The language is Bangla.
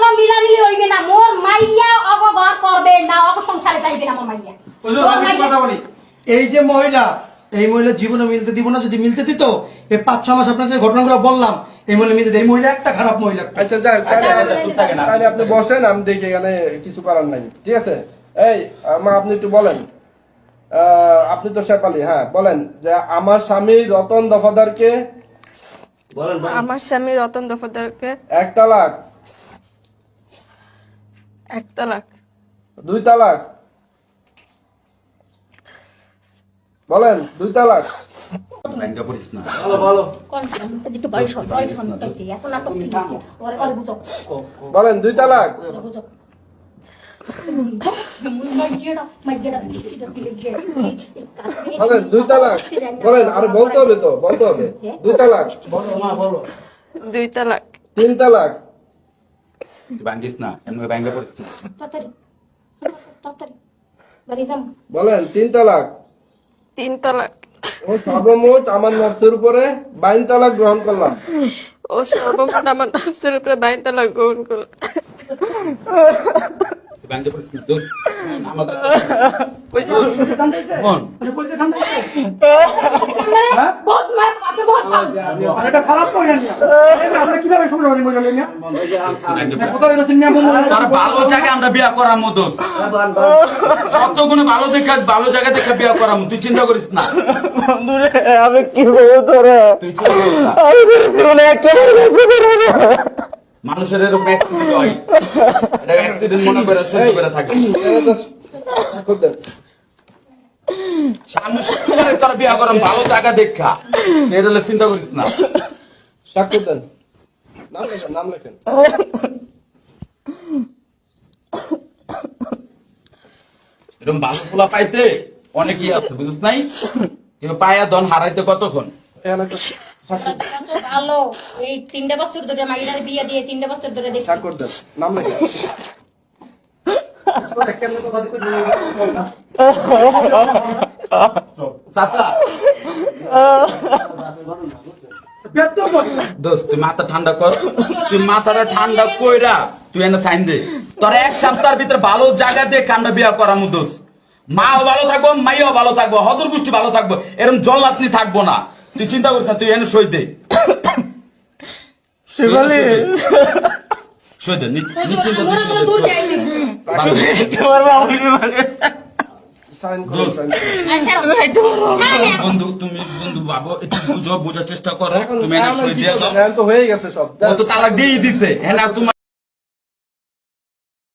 কোনো মিলামিলি হইবে না মোর মাইয়া অগঘর করবে না অগ সংসারে যাইবে না মোর মাইয়া কথা বলি এই যে মহিলা এই মহিলা জীবনে মিলতে দিব না যদি মিলতে দিত এই 5-6 মাস আপনার যে ঘটনাগুলো বললাম এই মহিলা মিলতে এই মহিলা একটা খারাপ মহিলা আচ্ছা যাক তাহলে আপনি বসেন আমি দেখি এখানে কিছু করার নাই ঠিক আছে এই মা আপনি একটু বলেন আপনি তো শেফালি হ্যাঁ বলেন যে আমার স্বামী রতন দফাদারকে আমার স্বামী রতন দফাদারকে 1 তালাক 1 তালাক 2 তালাক বলেন 2 তালাক ব্যাংকে পড়িস না একটু বয়স এত নাটক ওরে ওরে বুঝো বলেন 2 তালাক বলেন 2 তালাক বলেন আর বলতে হবে তো বলতে হবে 2 তালাক বলো 2 তালাক 3 তালাক তুই ব্যাংকিস না এমনি ব্যাংকে পড়িস না বলেন 3 তালাক 3 তালাক ও সর্বমোট আমার নফসের উপরে 22 তালাক গ্রহণ করলাম ও সর্বমোট আমার নফসের উপরে 22 তালাক গ্রহণ করল ব্যাংকে পড়িস না দূর আমাদের এটা খারাপ মহিলা নিয়ে আমরা কিভাবে সমস্যা করি মহিলা নিয়ে তোর ভালো জায়গায় আমরা বিয়া করার মতো সত্যগুলো ভালো জায়গা থেকে বিয়া করার মতো তুই চিন্তা করিস না আমি কি বলবো তোরা তুই চিন্তা করিস না মানুষের এরকম অ্যাক্সিডেন্ট হয় এটা অ্যাক্সিডেন্ট মনে করে সহ্য করে থাকে সামনে শুক্রবারে তোর বিয়া করাম ভালো জায়গা দেখা এটা হলে চিন্তা করিস না স্বাক্ষর দেন নাম লেখেন এরকম ভালো পোলা পাইতে অনেকই আছে বুঝিস নাই কিন্তু পায়া দন হারাইতে কতক্ষণ এখানে একটা স্বাক্ষর ভালো এই 3 বছর ধরে মাইয়ার বিয়ে দিয়ে 3 বছর ধরে দেখছি স্বাক্ষর দেন নাম লেখেন চাচা দোস্ত তুই মাথা ঠান্ডা কর তুই মাথাটা ঠান্ডা কইরা তুই এনে সাইন দে তোর 1 সপ্তাহের ভিতরে ভালো জায়গা দিয়ে কামড়া বিয়া করামু দোস্ত মাও ভালো থাকবো মাইয়াও ভালো থাকবো হদর গোষ্ঠী ভালো থাকবো এরকম জল্লাতনি থাকবো না তুই চিন্তা করিস না তুই এনে সই দে শিবালি সই দে নিশ্চিন্ত দূর যাইছি তোমার বাবুর মানে সাইন করুন সাইন বন্ধু তুমি বন্ধু বাবু একটু বুঝার চেষ্টা করো তুমি এনে সই দিয়ে দাও তো হয়ে গেছে সব ও তো তালাক দিয়েই দিছে হ্যাঁ না তোমার